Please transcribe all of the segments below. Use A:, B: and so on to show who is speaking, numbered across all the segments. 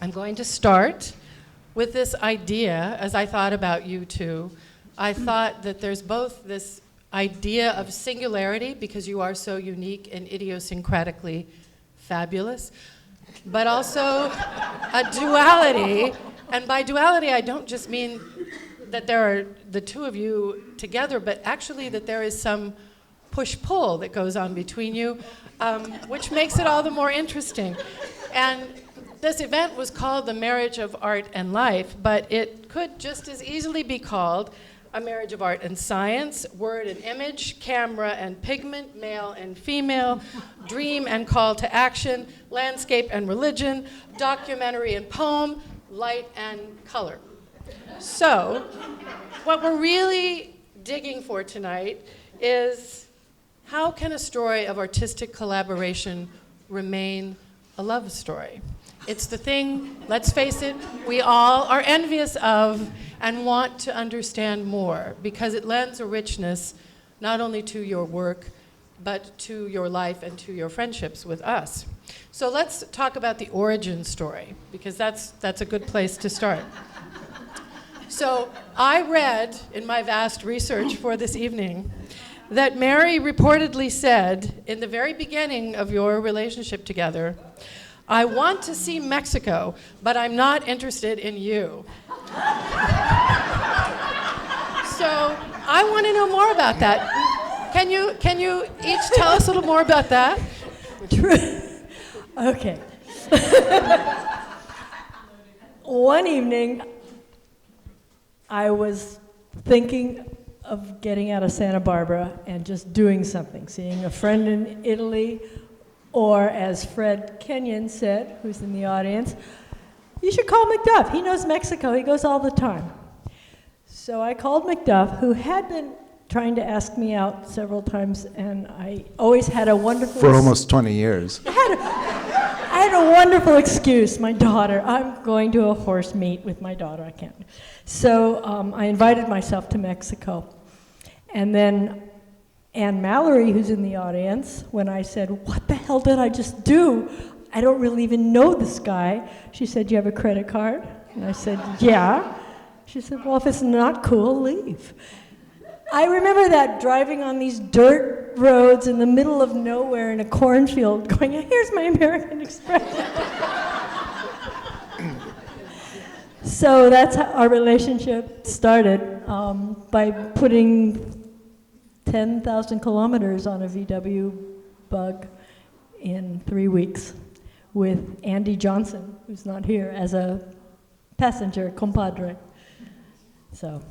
A: I'm going to start with this idea. As I thought about you two, I thought that there's both this idea of singularity, because you are so unique and idiosyncratically fabulous, but also a duality. And by duality, I don't just mean that there are the two of you together, but actually that there is some push-pull that goes on between you, which makes it all the more interesting. And this event was called the Marriage of Art and Life, but it could just as easily be called a marriage of art and science, word and image, camera and pigment, male and female, dream and call to action, landscape and religion, documentary and poem, light and color. So, what we're really digging for tonight is how can a story of artistic collaboration remain a love story? It's the thing, let's face it, we all are envious of and want to understand more, because it lends a richness not only to your work, but to your life and to your friendships with us. So let's talk about the origin story, because that's a good place to start. So I read in my vast research for this evening that Mary reportedly said in the very beginning of your relationship together, "I want to see Mexico, but I'm not interested in you." So I want to know more about that. Can you each tell us a little more about that?
B: Okay. One evening, I was thinking of getting out of Santa Barbara and just doing something, seeing a friend in Italy, or as Fred Kenyon said, who's in the audience, you should call Macduff. He knows Mexico. He goes all the time. So I called Macduff, who had been trying to ask me out several times, and I always had a wonderful...
C: For almost 20 years.
B: I had a wonderful excuse. My daughter, I'm going to a horse meet with my daughter. I can't. So I invited myself to Mexico. And then Anne Mallory, who's in the audience, when I said, "What the hell did I just do? I don't really even know this guy." She said, "Do you have a credit card?" And I said, "Yeah." She said, "Well, if it's not cool, leave." I remember that, driving on these dirt roads in the middle of nowhere in a cornfield, going, "Here's my American Express." So that's how our relationship started, by putting 10,000 kilometers on a VW Bug in 3 weeks with Andy Johnson, who's not here, as a passenger, compadre. So,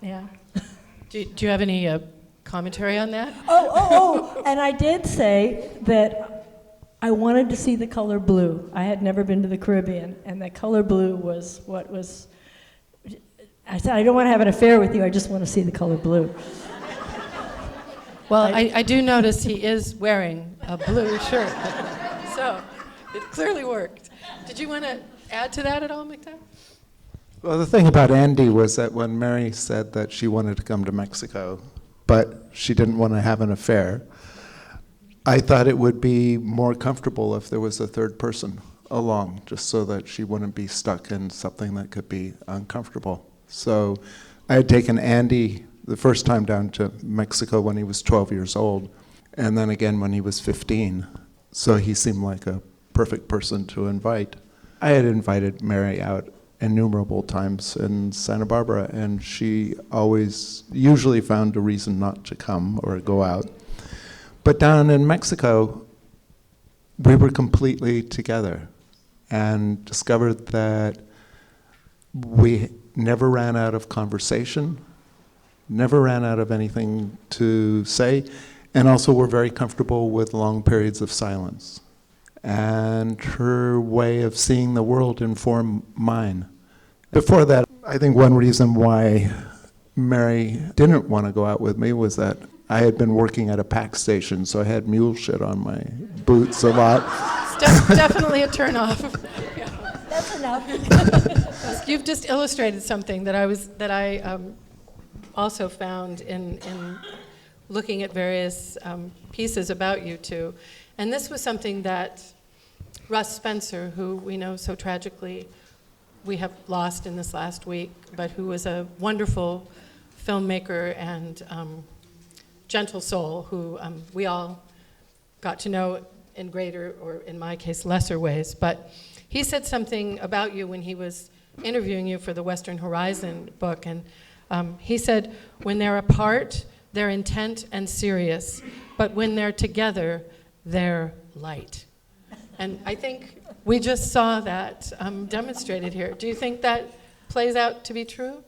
B: yeah.
A: Do you have any commentary on that?
B: Oh, and I did say that I wanted to see the color blue. I had never been to the Caribbean, and that color blue was what was... I said, I don't want to have an affair with you, I just want to see the color blue.
A: Well, I do notice he is wearing a blue shirt, so it clearly worked. Did you want to add to that at all, Macduff?
C: Well, the thing about Andy was that when Mary said that she wanted to come to Mexico, but she didn't want to have an affair, I thought it would be more comfortable if there was a third person along, just so that she wouldn't be stuck in something that could be uncomfortable. So I had taken Andy the first time down to Mexico when he was 12 years old, and then again when he was 15. So he seemed like a perfect person to invite. I had invited Mary out innumerable times in Santa Barbara, and she always usually found a reason not to come or go out. But down in Mexico, we were completely together and discovered that we never ran out of conversation, never ran out of anything to say, and also were very comfortable with long periods of silence. And her way of seeing the world informed mine. Before that, I think one reason why Mary didn't want to go out with me was that I had been working at a pack station, so I had mule shit on my boots a lot.
A: It's definitely a turnoff.
B: That's enough.
A: You've just illustrated something that I also found in looking at various pieces about you two. And this was something that Russ Spencer, who we know so tragically we have lost in this last week, but who was a wonderful filmmaker and gentle soul who we all got to know in greater, or in my case, lesser ways. But he said something about you when he was interviewing you for the Western Horizon book, and he said, when they're apart, they're intent and serious, but when they're together, they're light. And I think we just saw that demonstrated here. Do you think that plays out to be true?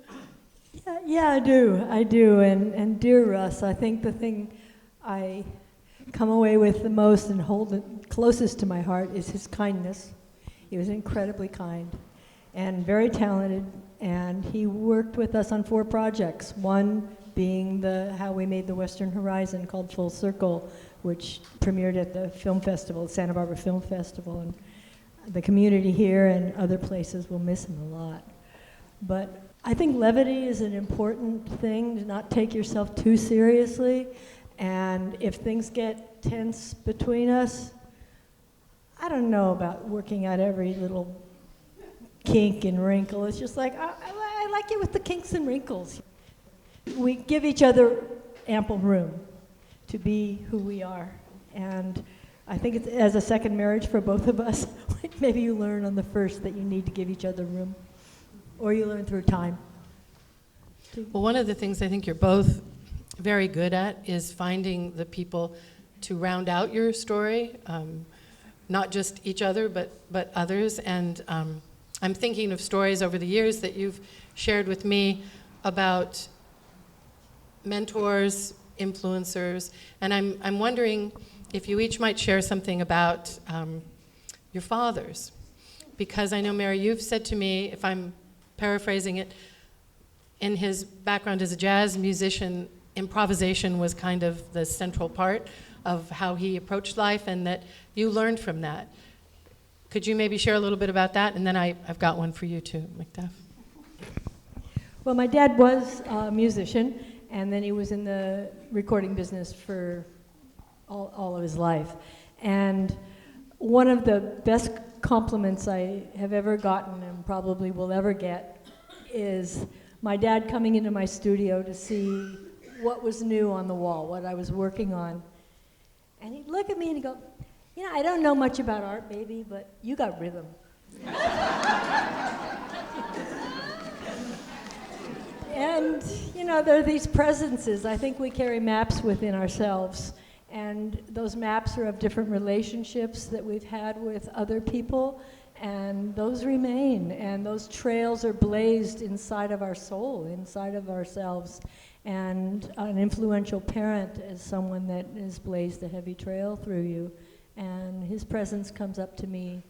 B: Yeah, I do. And dear Russ, I think the thing I come away with the most and hold it closest to my heart is his kindness. He was incredibly kind and very talented, and he worked with us on 4 projects, one being how we made the Western Horizon, called Full Circle, which premiered at the film festival, Santa Barbara Film Festival, and the community here and other places will miss him a lot. But I think levity is an important thing, to not take yourself too seriously, and if things get tense between us, I don't know about working out every little kink and wrinkle. It's just like, I like it with the kinks and wrinkles. We give each other ample room to be who we are. And I think it's, as a second marriage for both of us, maybe you learn on the first that you need to give each other room, or you learn through time.
A: Well, one of the things I think you're both very good at is finding the people to round out your story, not just each other, but others. And I'm thinking of stories over the years that you've shared with me about mentors, influencers, and I'm wondering if you each might share something about your fathers. Because I know, Mary, you've said to me, if I'm paraphrasing it, in his background as a jazz musician, improvisation was kind of the central part of how he approached life, and that you learned from that. Could you maybe share a little bit about that? And then I've got one for you too, Macduff.
B: Well, my dad was a musician, and then he was in the recording business for all of his life. And one of the best compliments I have ever gotten, and probably will ever get, is my dad coming into my studio to see what was new on the wall, what I was working on. And he'd look at me and he'd go, "You know, I don't know much about art, baby, but you got rhythm." And, you know, there are these presences. I think we carry maps within ourselves. And those maps are of different relationships that we've had with other people. And those remain. And those trails are blazed inside of our soul, inside of ourselves. And an influential parent is someone that has blazed a heavy trail through you. And his presence comes up to me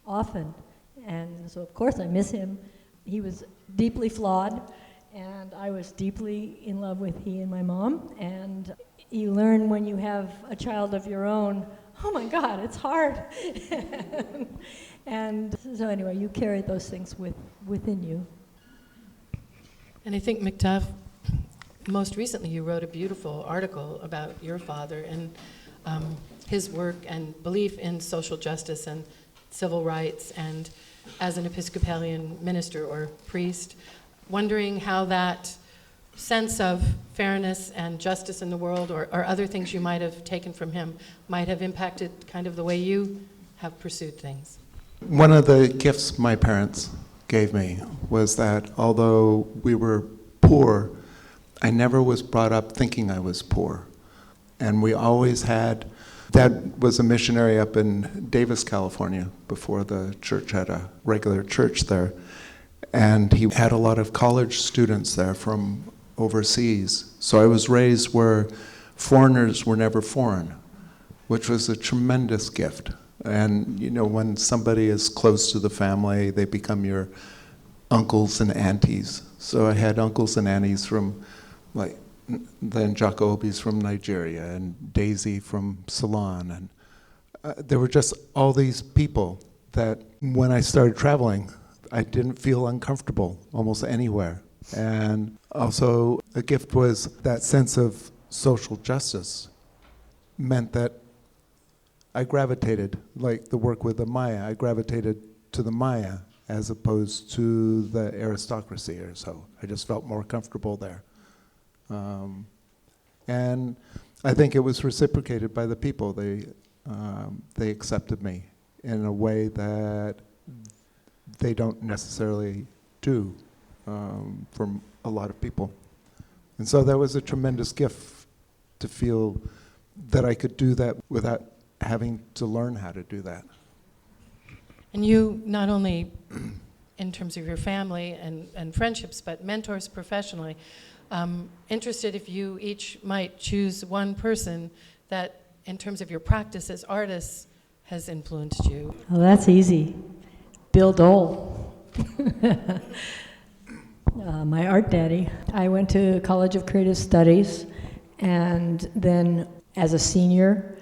B: often. And so, of course, I miss him. He was deeply flawed. And I was deeply in love with he and my mom. And you learn when you have a child of your own, oh my God, it's hard. And so anyway, you carry those things within you.
A: And I think, Macduff, most recently you wrote a beautiful article about your father and his work and belief in social justice and civil rights, and as an Episcopalian minister or priest, wondering how that sense of fairness and justice in the world, or other things you might have taken from him, might have impacted kind of the way you have pursued things.
C: One of the gifts my parents gave me was that although we were poor, I never was brought up thinking I was poor. And we always had, Dad was a missionary up in Davis, California, before the church had a regular church there. And he had a lot of college students there from overseas. So I was raised where foreigners were never foreign, which was a tremendous gift. And you know, when somebody is close to the family, they become your uncles and aunties. So I had uncles and aunties from, like, then Jacobis from Nigeria and Daisy from Ceylon. And there were just all these people that when I started traveling, I didn't feel uncomfortable almost anywhere. And also a gift was that sense of social justice meant that I gravitated, like the work with the Maya, I gravitated to the Maya as opposed to the aristocracy or so. I just felt more comfortable there. And I think it was reciprocated by the people. They accepted me in a way that they don't necessarily do from a lot of people. And so that was a tremendous gift to feel that I could do that without having to learn how to do that.
A: And you, not only in terms of your family and friendships, but mentors professionally, interested if you each might choose one person that, in terms of your practice as artists, has influenced you.
B: Well, that's easy. Bill Dole. My art daddy. I went to College of Creative Studies, and then as a senior,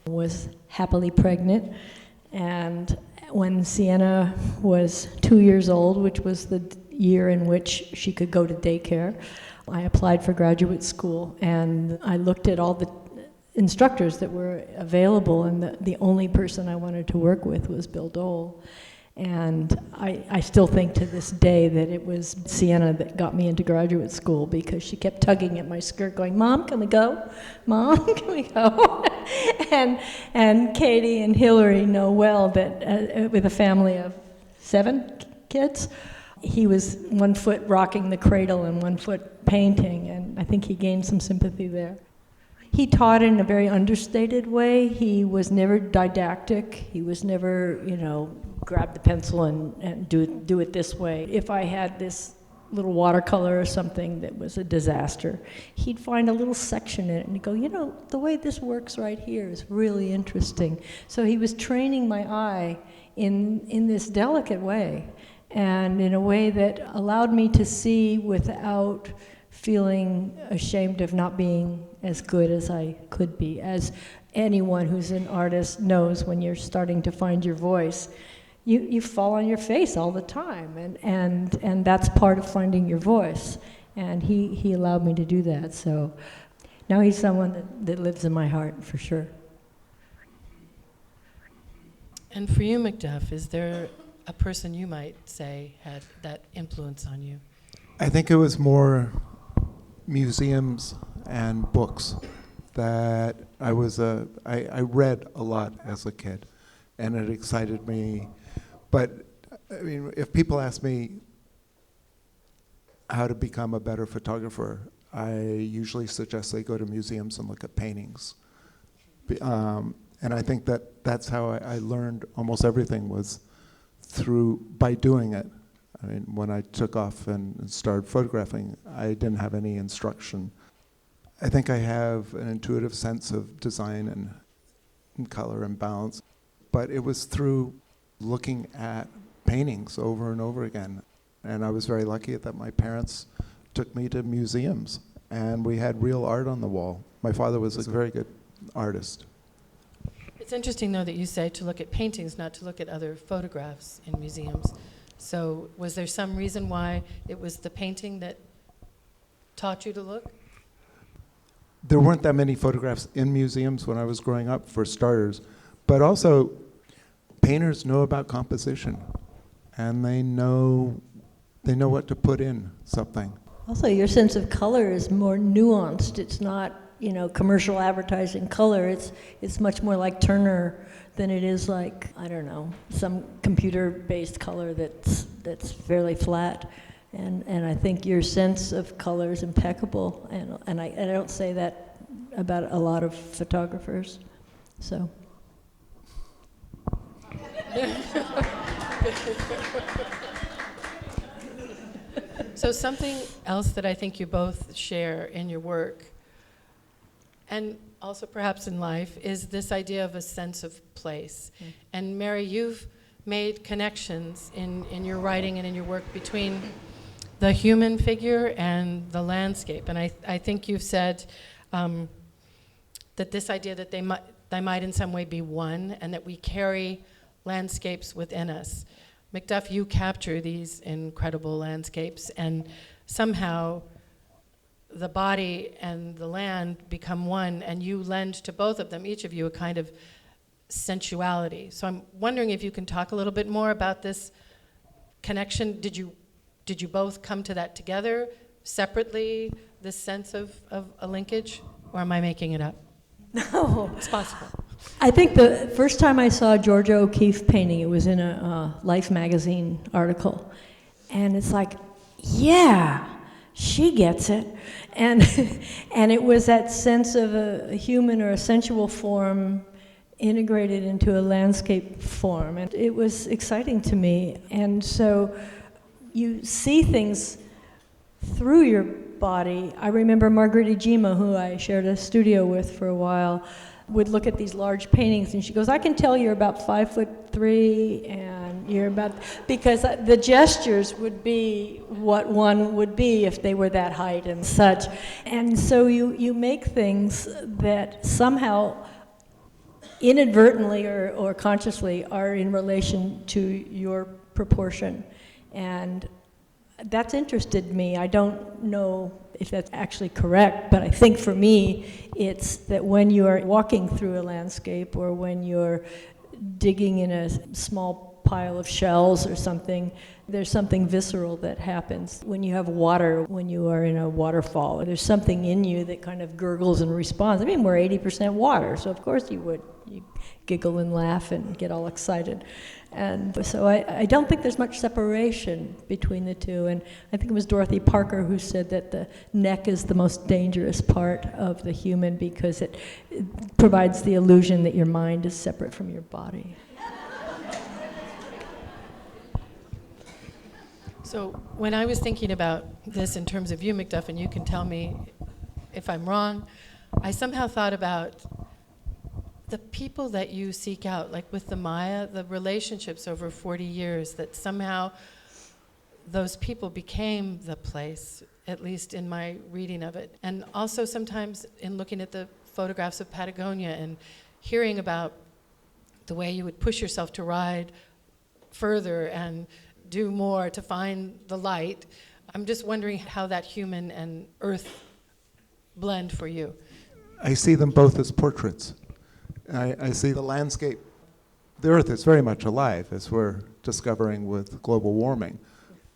B: was happily pregnant. And when Sienna was 2 years old, which was the year in which she could go to daycare, I applied for graduate school, and I looked at all the instructors that were available, and the only person I wanted to work with was Bill Dole. And I still think to this day that it was Sienna that got me into graduate school, because she kept tugging at my skirt going, "Mom, can we go? Mom, can we go?" and Katie and Hillary know well that with a family of 7 kids, he was 1 foot rocking the cradle and 1 foot painting, and I think he gained some sympathy there. He taught in a very understated way. He was never didactic. He was never, grab the pencil and do it this way. If I had this little watercolor or something that was a disaster, he'd find a little section in it and he'd go, the way this works right here is really interesting. So he was training my eye in this delicate way, and in a way that allowed me to see without feeling ashamed of not being as good as I could be. As anyone who's an artist knows, when you're starting to find your voice, you fall on your face all the time, and that's part of finding your voice. And he allowed me to do that. So now he's someone that lives in my heart for sure.
A: And for you, Macduff, is there a person you might say had that influence on you?
C: I think it was more museums and books that I read a lot as a kid, and it excited me. But I mean, if people ask me how to become a better photographer, I usually suggest they go to museums and look at paintings. And I think that's how I learned almost everything, was by doing it. I mean, when I took off and started photographing, I didn't have any instruction. I think I have an intuitive sense of design and color and balance, but it was through looking at paintings over and over again. And I was very lucky that my parents took me to museums, and we had real art on the wall. My father was a very good artist.
A: It's interesting, though, that you say to look at paintings, not to look at other photographs in museums. So was there some reason why it was the painting that taught you to look?
C: There weren't that many photographs in museums when I was growing up, for starters, but also painters know about composition, and they know what to put in something.
B: Also, your sense of color is more nuanced. It's not, commercial advertising color. It's much more like Turner than it is like, I don't know, some computer-based color that's fairly flat. And I think your sense of color is impeccable. And I don't say that about a lot of photographers. So.
A: So something else that I think you both share in your work, and also perhaps in life, is this idea of a sense of place. Mm. And Mary, you've made connections in your writing and in your work between the human figure and the landscape. And I think you've said that this idea that they might in some way be one, and that we carry landscapes within us. Macduff, you capture these incredible landscapes, and somehow the body and the land become one, and you lend to both of them, each of you, a kind of sensuality. So I'm wondering if you can talk a little bit more about this connection. Did you both come to that together, separately, this sense of a linkage, or am I making it up?
B: No.
A: It's possible.
B: I think the first time I saw Georgia O'Keeffe painting, it was in a Life magazine article. And it's like, yeah, she gets it. And, and it was that sense of a human or a sensual form integrated into a landscape form. And it was exciting to me. And so you see things through your body. I remember Margarita Jima, who I shared a studio with for a while, would look at these large paintings, and she goes, I can tell you're about 5'3", and you're about, because the gestures would be what one would be if they were that height and such. And so you make things that somehow inadvertently or consciously are in relation to your proportion. And that's interested me. I don't know if that's actually correct, but I think for me, it's that when you are walking through a landscape or when you're digging in a small pile of shells or something, there's something visceral that happens. When you have water, when you are in a waterfall, there's something in you that kind of gurgles and responds. I mean, we're 80% water, so of course you giggle and laugh and get all excited. And so I don't think there's much separation between the two. And I think it was Dorothy Parker who said that the neck is the most dangerous part of the human because it provides the illusion that your mind is separate from your body.
A: So when I was thinking about this in terms of you, Macduff, and you can tell me if I'm wrong, I somehow thought about the people that you seek out, like with the Maya, the relationships over 40 years, that somehow those people became the place, at least in my reading of it. And also sometimes in looking at the photographs of Patagonia and hearing about the way you would push yourself to ride further and do more to find the light. I'm just wondering how that human and earth blend for you.
C: I see them both as portraits. I see the landscape. The Earth is very much alive, as we're discovering with global warming.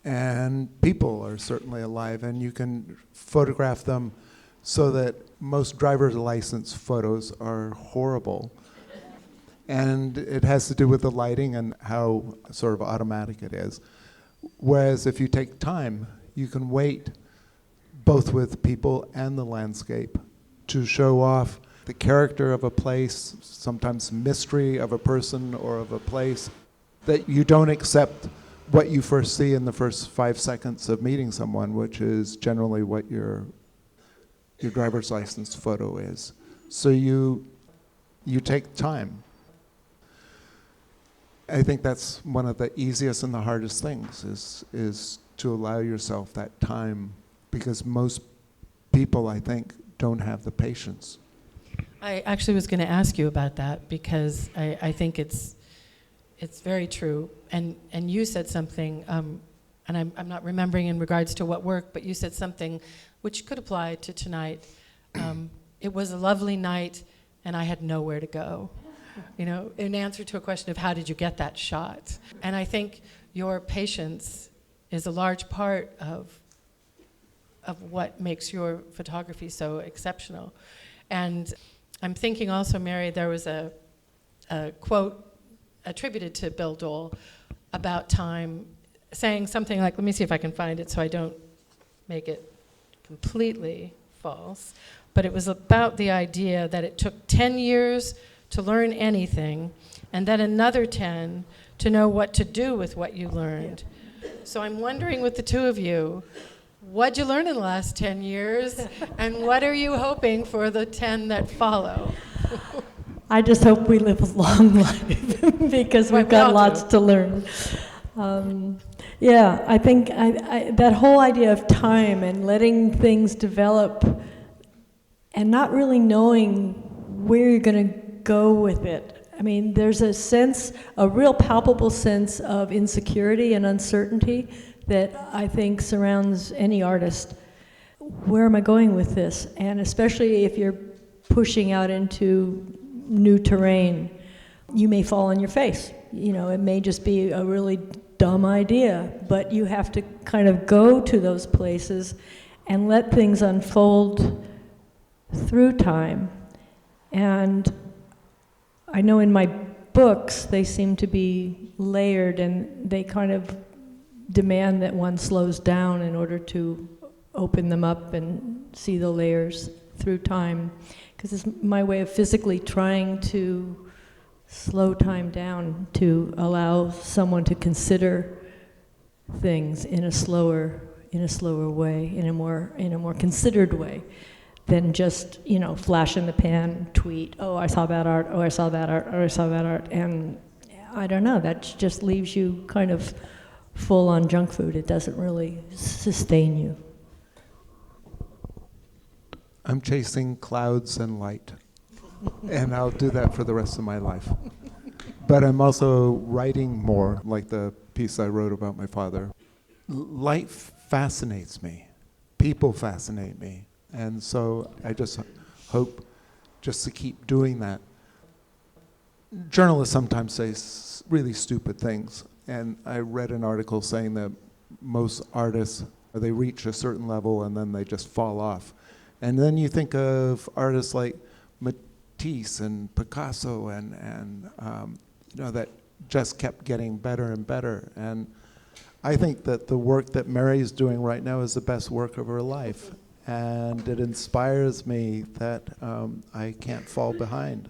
C: And people are certainly alive, and you can photograph them so that most driver's license photos are horrible. And it has to do with the lighting and how sort of automatic it is. Whereas if you take time, you can wait both with people and the landscape to show off the character of a place, sometimes mystery of a person or of a place, that you don't accept what you first see in the first 5 seconds of meeting someone, which is generally what your driver's license photo is. So you take time. I think that's one of the easiest and the hardest things is to allow yourself that time, because most people, I think, don't have the patience.
A: I actually was going to ask you about that because I think it's very true. And you said something, and I'm not remembering in regards to what work, but you said something which could apply to tonight. It was a lovely night, and I had nowhere to go. You know, in answer to a question of how did you get that shot? And I think your patience is a large part of what makes your photography so exceptional. And I'm thinking also, Mary, there was a quote attributed to Bill Dole about time, saying something like, let me see if I can find it so I don't make it completely false, but it was about the idea that it took 10 years to learn anything, and then another 10 to know what to do with what you learned. So I'm wondering with the two of you, what'd you learn in the last 10 years, and what are you hoping for the 10 that follow?
B: I just hope we live a long life because we've got lots to learn. Yeah, I think that whole idea of time and letting things develop and not really knowing where you're going to go with it. I mean, there's a sense, a real palpable sense of insecurity and uncertainty that I think surrounds any artist. Where am I going with this? And especially if you're pushing out into new terrain, you may fall on your face. You know, it may just be a really dumb idea, but you have to kind of go to those places and let things unfold through time. And I know in my books, they seem to be layered, and they kind of demand that one slows down in order to open them up and see the layers through time. Because it's my way of physically trying to slow time down to allow someone to consider things in a slower way, in a more considered way than just, you know, flash in the pan, tweet, oh, I saw that art, oh, I saw that art, oh, I saw that art. And I don't know, that just leaves you kind of full on junk food. It doesn't really sustain you.
C: I'm chasing clouds and light, and I'll do that for the rest of my life. But I'm also writing more, like the piece I wrote about my father. Light fascinates me. People fascinate me. And so I just hope just to keep doing that. Journalists sometimes say really stupid things. And I read an article saying that most artists, they reach a certain level and then they just fall off. And then you think of artists like Matisse and Picasso and you know, that just kept getting better and better. And I think that the work that Mary's doing right now is the best work of her life. And it inspires me that I can't fall behind.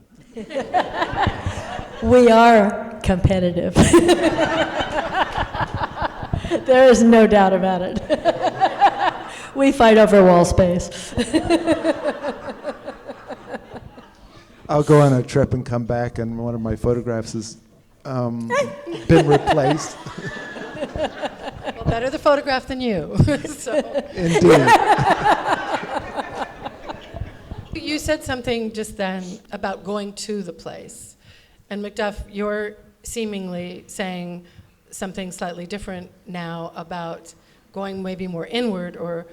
B: We are competitive. There is no doubt about it. We fight over wall space.
C: I'll go on a trip and come back, and one of my photographs has been replaced.
A: Well, better the photograph than you. So.
C: Indeed.
A: You said something just then about going to the place. And Macduff, you're seemingly saying something slightly different now about going maybe more inward or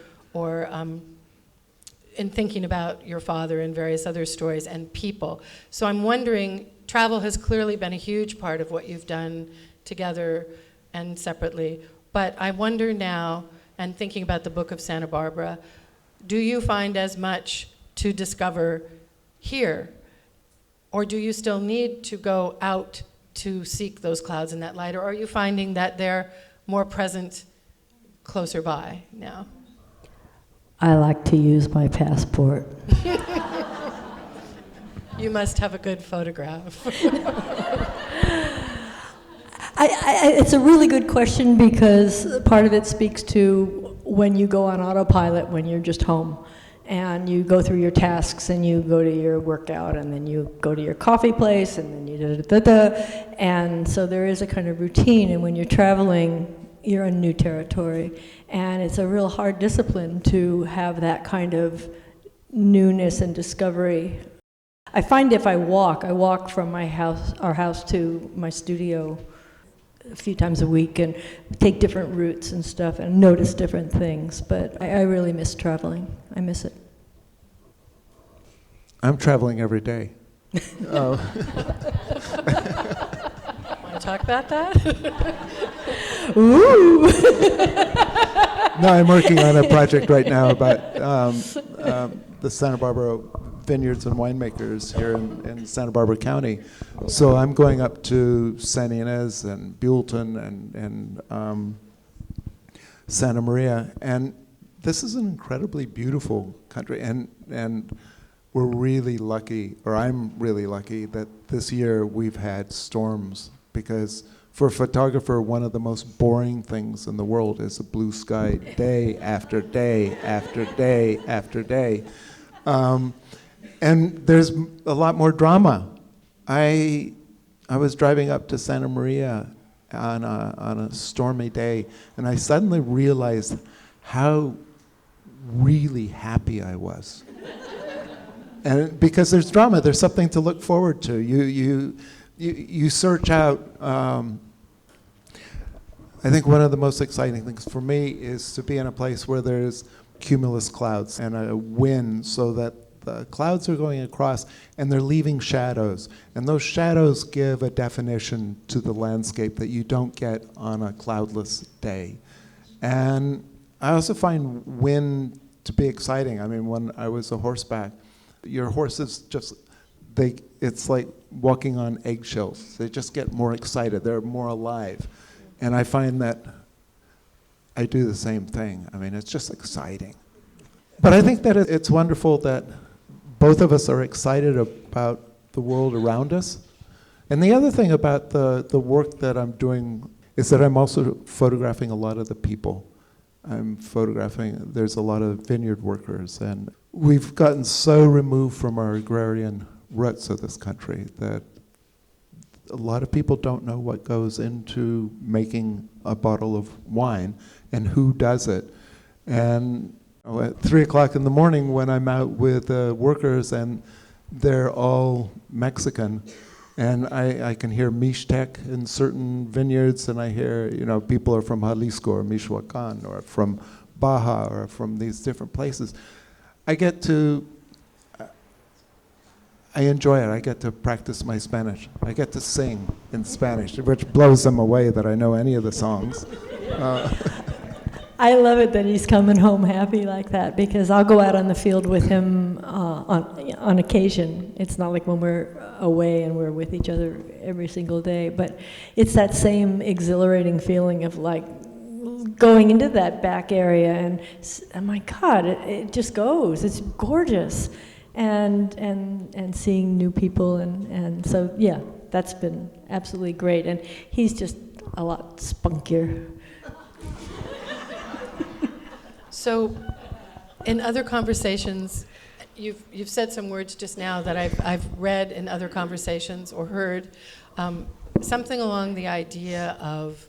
A: in thinking about your father and various other stories and people. So I'm wondering, travel has clearly been a huge part of what you've done together and separately. But I wonder now, and thinking about the Book of Santa Barbara, do you find as much to discover here? Or do you still need to go out to seek those clouds and that light? Or are you finding that they're more present closer by now?
B: I like to use my passport.
A: You must have a good photograph.
B: It's a really good question because part of it speaks to when you go on autopilot when you're just home and you go through your tasks and you go to your workout and then you go to your coffee place and then you da-da-da-da. And so there is a kind of routine, and when you're traveling, you're in new territory. And it's a real hard discipline to have that kind of newness and discovery. I find if I walk from our house to my studio a few times a week and take different routes and stuff and notice different things. But I really miss traveling. I miss it.
C: I'm traveling every day.
A: Want to talk about that?
B: Ooh!
C: No, I'm working on a project right now about the Santa Barbara vineyards and winemakers here in Santa Barbara County. So I'm going up to San Ynez and Buellton and Santa Maria, and this is an incredibly beautiful country, and we're really lucky, or I'm really lucky, that this year we've had storms, because for a photographer, one of the most boring things in the world is a blue sky day after day after day after day. And there's a lot more drama. I was driving up to Santa Maria on a stormy day, and I suddenly realized how really happy I was. And because there's drama, there's something to look forward to. You search out. I think one of the most exciting things for me is to be in a place where there's cumulus clouds and a wind, so that the clouds are going across and they're leaving shadows. And those shadows give a definition to the landscape that you don't get on a cloudless day. And I also find wind to be exciting. I mean, when I was a horseback, your horses just, it's like walking on eggshells. They just get more excited. They're more alive. And I find that I do the same thing. I mean, it's just exciting. But I think that it's wonderful that both of us are excited about the world around us. And the other thing about the work that I'm doing is that I'm also photographing a lot of the people. There's a lot of vineyard workers, and we've gotten so removed from our agrarian roots of this country that a lot of people don't know what goes into making a bottle of wine and who does it. And at 3 o'clock in the morning when I'm out with workers and they're all Mexican, and I can hear Mixtec in certain vineyards, and I hear, people are from Jalisco or Michoacan or from Baja or from these different places. I enjoy it. I get to practice my Spanish. I get to sing in Spanish, which blows them away that I know any of the songs.
B: I love it that he's coming home happy like that, because I'll go out on the field with him on occasion. It's not like when we're away and we're with each other every single day, but it's that same exhilarating feeling of like going into that back area and oh my God, it just goes. It's gorgeous, and seeing new people, and so yeah, that's been absolutely great. And he's just a lot spunkier.
A: So, in other conversations, you've said some words just now that I've read in other conversations or heard, something along the idea of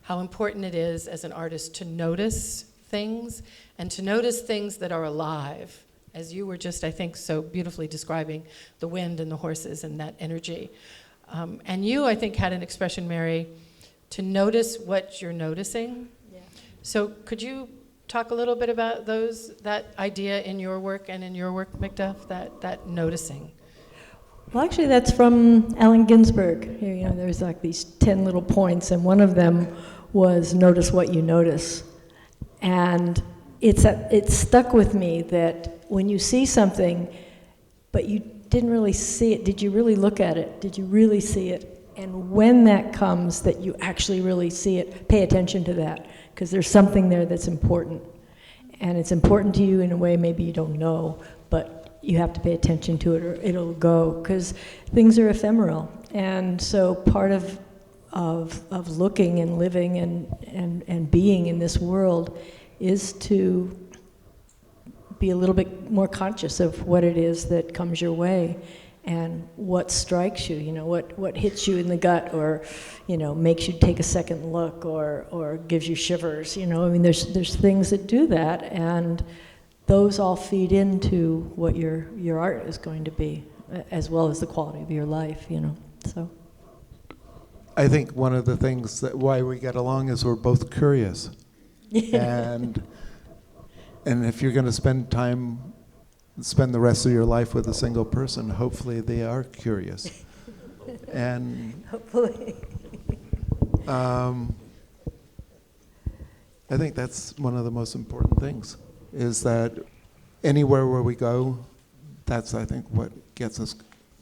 A: how important it is as an artist to notice things, and to notice things that are alive, as you were just, I think, so beautifully describing the wind and the horses and that energy. And you, I think, had an expression, Mary, to notice what you're noticing. Yeah. So could you talk a little bit about that idea in your work and in your work, Macduff, that noticing?
B: Well, actually, that's from Allen Ginsberg. There's like these 10 little points, and one of them was notice what you notice. And it stuck with me that when you see something, but you didn't really see it, did you really look at it? Did you really see it? And when that comes, that you actually really see it, pay attention to that, because there's something there that's important. And it's important to you in a way maybe you don't know, but you have to pay attention to it or it'll go, because things are ephemeral. And so part of looking and living and being in this world is to be a little bit more conscious of what it is that comes your way and what strikes you, what hits you in the gut, or makes you take a second look, or gives you shivers. There's things that do that, and those all feed into what your art is going to be, as well as the quality of your life. So
C: I think one of the things that why we get along is we're both curious, and if you're going to spend the rest of your life with a single person, hopefully they are curious. And
B: hopefully.
C: I think that's one of the most important things, is that anywhere where we go, that's, I think, what gets us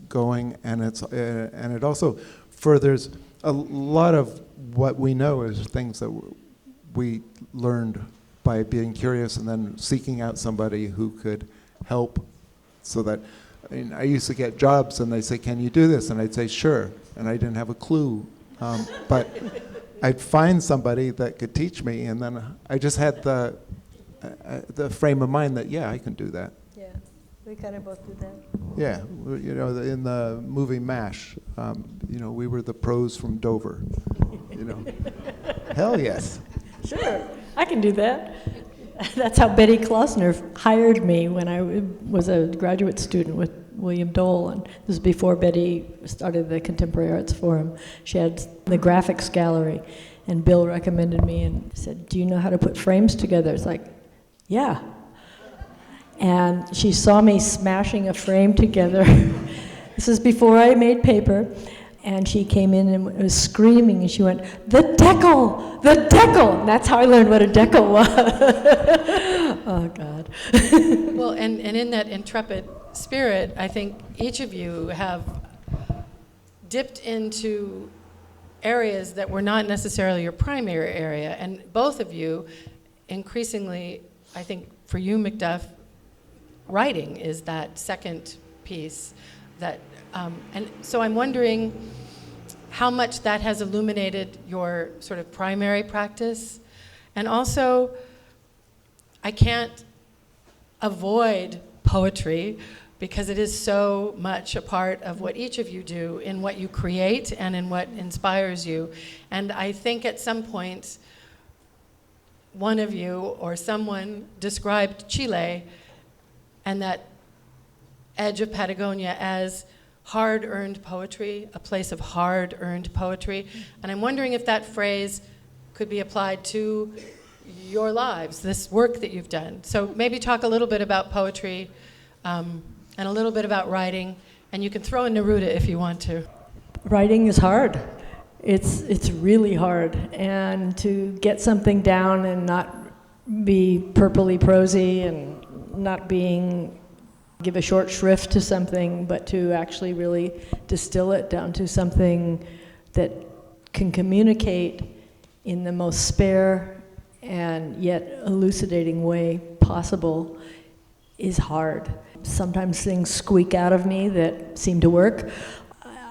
C: going, and it also furthers a lot of what we know is things that we learned by being curious and then seeking out somebody who could help. So that, I used to get jobs and they'd say, can you do this? And I'd say, sure. And I didn't have a clue. But I'd find somebody that could teach me, and then I just had the frame of mind that, yeah, I can do that.
B: Yeah, we kind of both did that.
C: Yeah, in the movie MASH, we were the pros from Dover. Hell yes.
B: Sure, I can do that. That's how Betty Klausner hired me when I was a graduate student with William Dole, and this was before Betty started the Contemporary Arts Forum. She had the graphics gallery, and Bill recommended me and said, do you know how to put frames together? It's like, yeah. And she saw me smashing a frame together. This is before I made paper. And she came in and was screaming, and she went, "The decal! The decal!" And that's how I learned what a decal was. Oh, God.
A: Well, and in that intrepid spirit, I think each of you have dipped into areas that were not necessarily your primary area. And both of you, increasingly, I think for you, Macduff, writing is that second piece. And so I'm wondering how much that has illuminated your sort of primary practice. And also, I can't avoid poetry because it is so much a part of what each of you do in what you create and in what inspires you. And I think at some point, one of you or someone described Chile and that edge of Patagonia as hard-earned poetry, a place of hard-earned poetry. And I'm wondering if that phrase could be applied to your lives, this work that you've done. So maybe talk a little bit about poetry and a little bit about writing, and you can throw in Neruda if you want to.
B: Writing is hard. It's really hard. And to get something down and not be purpley prosy and not give a short shrift to something, but to actually really distill it down to something that can communicate in the most spare and yet elucidating way possible is hard. Sometimes things squeak out of me that seem to work.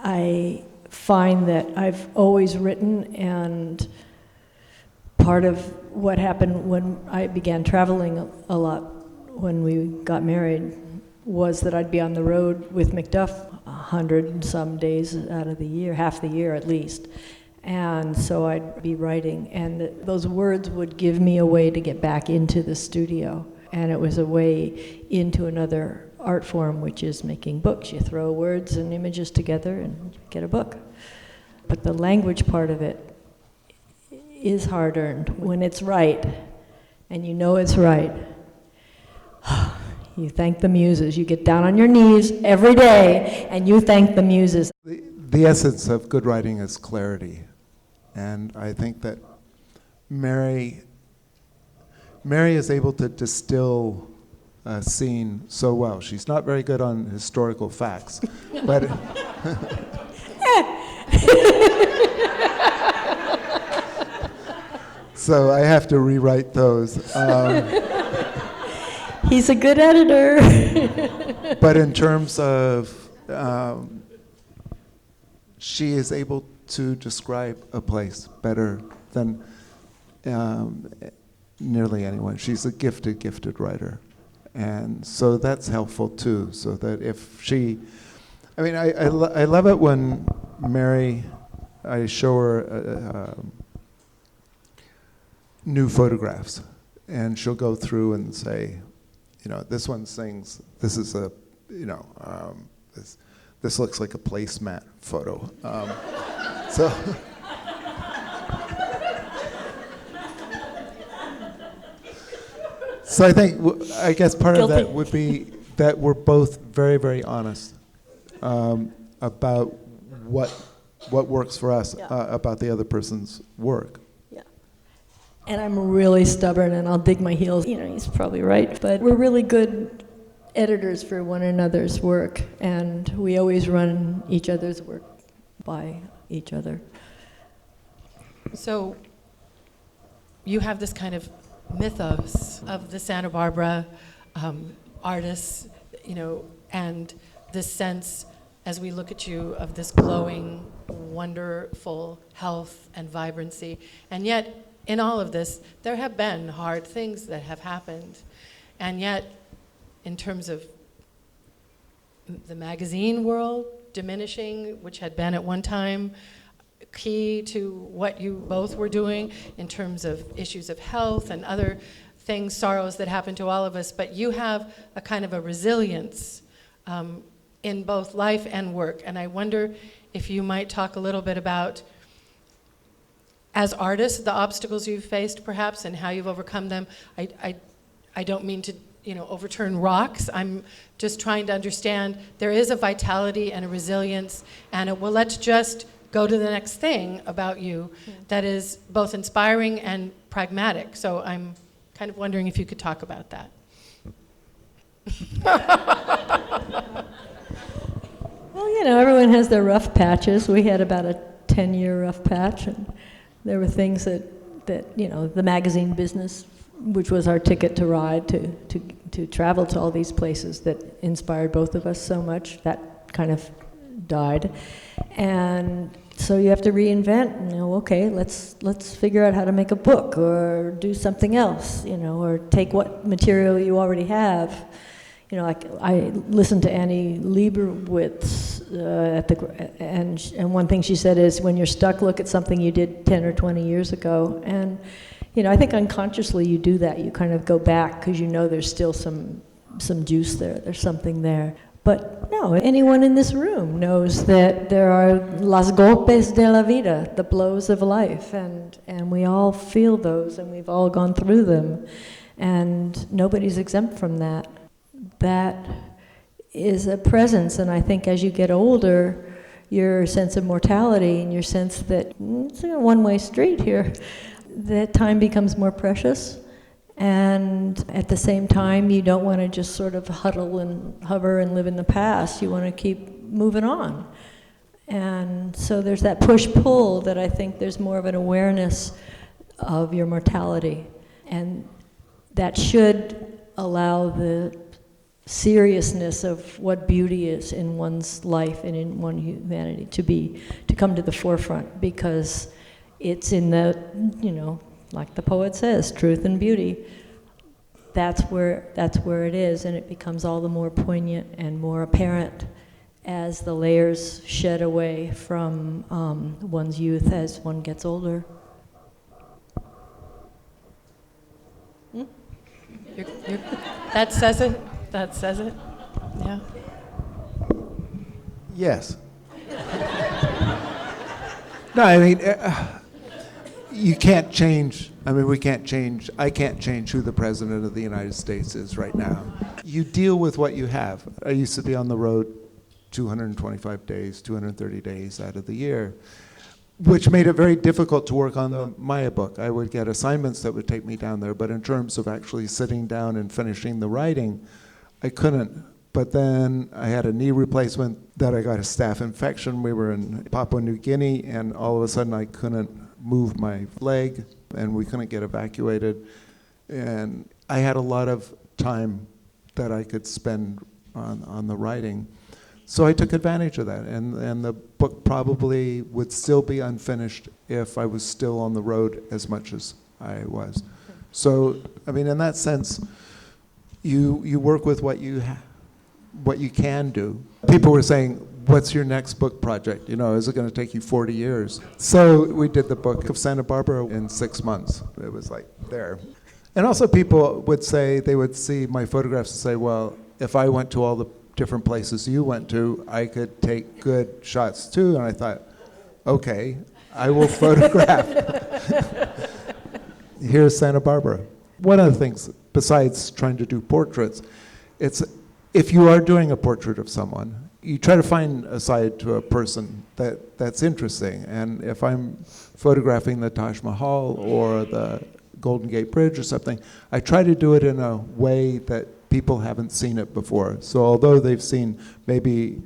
B: I find that I've always written, and part of what happened when I began traveling a lot when we got married was that I'd be on the road with Macduff 100 and some days out of the year, half the year at least. And so I'd be writing, and those words would give me a way to get back into the studio. And it was a way into another art form, which is making books. You throw words and images together and get a book. But the language part of it is hard-earned. When it's right, and you know it's right, you thank the muses. You get down on your knees every day, and you thank the muses.
C: The essence of good writing is clarity. And I think that Mary is able to distill a scene so well. She's not very good on historical facts, but so I have to rewrite those.
B: He's a good editor.
C: But in terms of, she is able to describe a place better than nearly anyone. She's a gifted writer. And so that's helpful too, so that if she, I love it when Mary, I show her new photographs, and she'll go through and say, this one sings, this is a, this looks like a placemat photo. So I think, I guess part of that would be that we're both very, very honest about what works for us, about the other person's work.
B: Yeah. And I'm really stubborn, and I'll dig my heels. He's probably right, but we're really good editors for one another's work, and we always run each other's work by each other.
A: So you have this kind of mythos of the Santa Barbara artists, and this sense, as we look at you, of this glowing, wonderful health and vibrancy. And yet, in all of this, there have been hard things that have happened. And yet, in terms of the magazine world diminishing, which had been at one time key to what you both were doing in terms of issues of health and other things, sorrows that happen to all of us, but you have a kind of a resilience in both life and work. And I wonder if you might talk a little bit about, as artists, the obstacles you've faced perhaps and how you've overcome them. I don't mean to overturn rocks. I'm just trying to understand there is a vitality and a resilience and let's just go to the next thing about you that is both inspiring and pragmatic. So I'm kind of wondering if you could talk about that.
B: Well, everyone has their rough patches. We had about a 10-year rough patch, and there were things that the magazine business, which was our ticket to ride to travel to all these places that inspired both of us so much, that kind of died. And so you have to reinvent, okay, let's figure out how to make a book or do something else, or take what material you already have. Like I listened to Annie Leibovitz and one thing she said is, when you're stuck, look at something you did 10 or 20 years ago. And I think unconsciously you do that. You kind of go back because there's still some juice there. There's something there. But no, anyone in this room knows that there are las golpes de la vida, the blows of life, and we all feel those, and we've all gone through them, and nobody's exempt from that. That is a presence, and I think as you get older, your sense of mortality and your sense that it's a one-way street here, that time becomes more precious. And at the same time, you don't want to just sort of huddle and hover and live in the past. You want to keep moving on. And so there's that push-pull that I think there's more of an awareness of your mortality. And that should allow the seriousness of what beauty is in one's life and in one humanity to come to the forefront, because it's in the, like the poet says, truth and beauty. That's where it is, and it becomes all the more poignant and more apparent as the layers shed away from one's youth as one gets older.
A: That says it. That says it. Yeah.
C: Yes. No, I mean, you can't change. I can't change who the President of the United States is right now. You deal with what you have. I used to be on the road 225 days, 230 days out of the year, which made it very difficult to work on the Maya book. I would get assignments that would take me down there, but in terms of actually sitting down and finishing the writing, I couldn't. But then I had a knee replacement, that I got a staph infection. We were in Papua New Guinea, and all of a sudden I couldn't move my leg, and we couldn't get evacuated. And I had a lot of time that I could spend on the writing. So I took advantage of that, and the book probably would still be unfinished if I was still on the road as much as I was. So, in that sense, you work with what you can do. People were saying, what's your next book project? Is it going to take you 40 years? So we did the book of Santa Barbara in 6 months. It was like there. And also people would say, they would see my photographs and say, well, if I went to all the different places you went to, I could take good shots too. And I thought, okay, I will photograph. Here's Santa Barbara. One of the things, besides trying to do portraits, it's if you are doing a portrait of someone, you try to find a side to a person that's interesting. And if I'm photographing the Taj Mahal or the Golden Gate Bridge or something, I try to do it in a way that people haven't seen it before. So although they've seen, maybe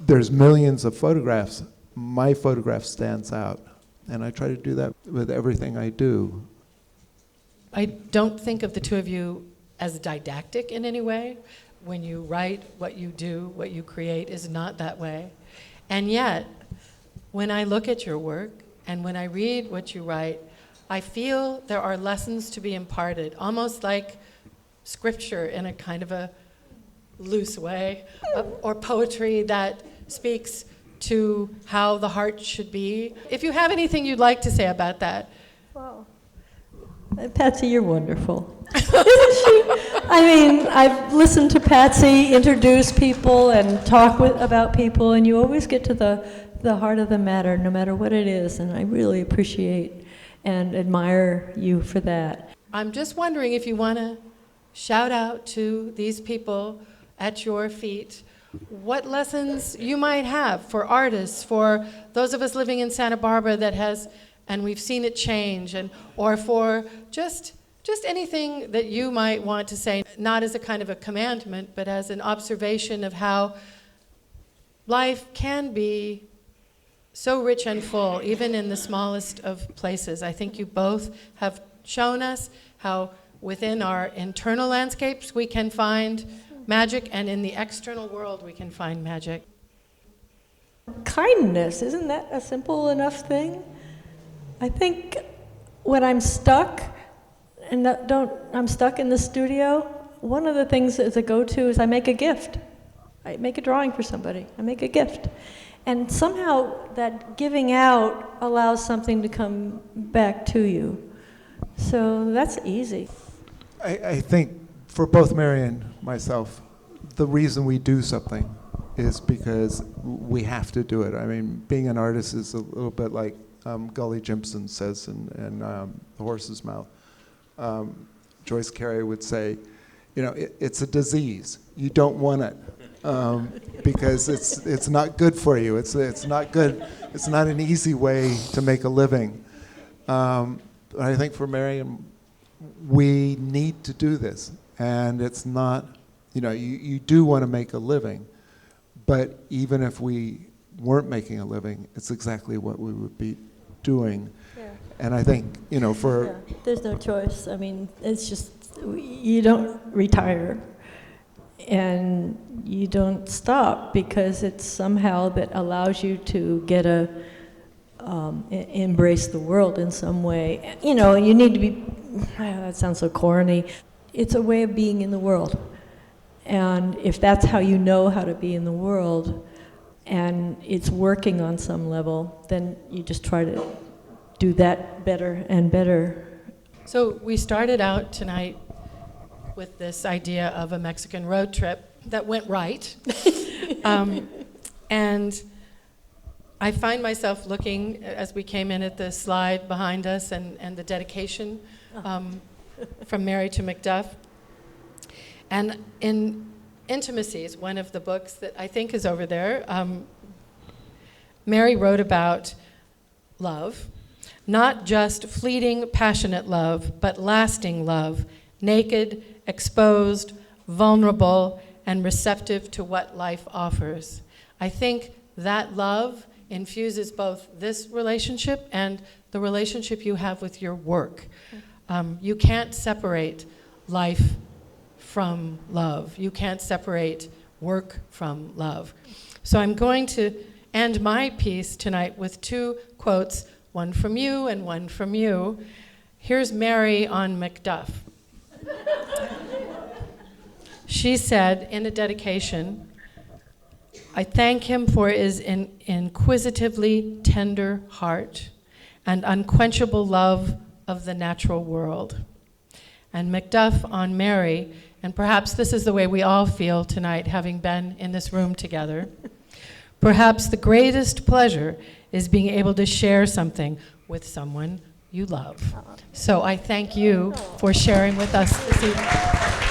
C: there's millions of photographs, my photograph stands out. And I try to do that with everything I do.
A: I don't think of the two of you as didactic in any way. When you write, what you do, what you create is not that way. And yet, when I look at your work and when I read what you write, I feel there are lessons to be imparted, almost like scripture in a kind of a loose way, or poetry that speaks to how the heart should be. If you have anything you'd like to say about that.
B: Wow. Patsy, you're wonderful. Isn't she? I've listened to Patsy introduce people and talk about people, and you always get to the heart of the matter, no matter what it is, and I really appreciate and admire you for that.
A: I'm just wondering if you want to shout out to these people at your feet what lessons you might have for artists, for those of us living in Santa Barbara that has, and we've seen it change, and or for just anything that you might want to say, not as a kind of a commandment, but as an observation of how life can be so rich and full, even in the smallest of places. I think you both have shown us how within our internal landscapes we can find magic, and in the external world we can find magic.
B: Kindness, isn't that a simple enough thing? I think when I'm stuck, and I'm stuck in the studio, one of the things as a go-to is I make a gift. I make a drawing for somebody. I make a gift. And somehow that giving out allows something to come back to you. So that's easy.
C: I think for both Mary and myself, the reason we do something is because we have to do it. I mean, being an artist is a little bit like Gully Jimpson says in The Horse's Mouth. Joyce Carey would say, it's a disease. You don't want it because it's not good for you. It's not good. It's not an easy way to make a living. I think for Mary, we need to do this, and it's not. You do want to make a living, but even if we weren't making a living, it's exactly what we would be doing.
B: Yeah.
C: And I think, for...
B: Yeah, there's no choice. I mean, it's just, you don't retire and you don't stop because it's somehow that allows you to get embrace the world in some way. You need to be, that sounds so corny. It's a way of being in the world. And if that's how you know how to be in the world, and it's working on some level, then you just try to do that better and better.
A: So we started out tonight with this idea of a Mexican road trip that went right. And I find myself looking, as we came in at the slide behind us and the dedication from Mary to Macduff. And in Intimacies, one of the books that I think is over there, Mary wrote about love, not just fleeting, passionate love, but lasting love, naked, exposed, vulnerable, and receptive to what life offers. I think that love infuses both this relationship and the relationship you have with your work. You can't separate life from love. You can't separate work from love. So I'm going to end my piece tonight with two quotes, one from you and one from you. Here's Mary on Macduff. She said in a dedication, "I thank him for his inquisitively tender heart and unquenchable love of the natural world." And Macduff on Mary, and perhaps this is the way we all feel tonight, having been in this room together. Perhaps the greatest pleasure is being able to share something with someone you love. So I thank you for sharing with us this evening.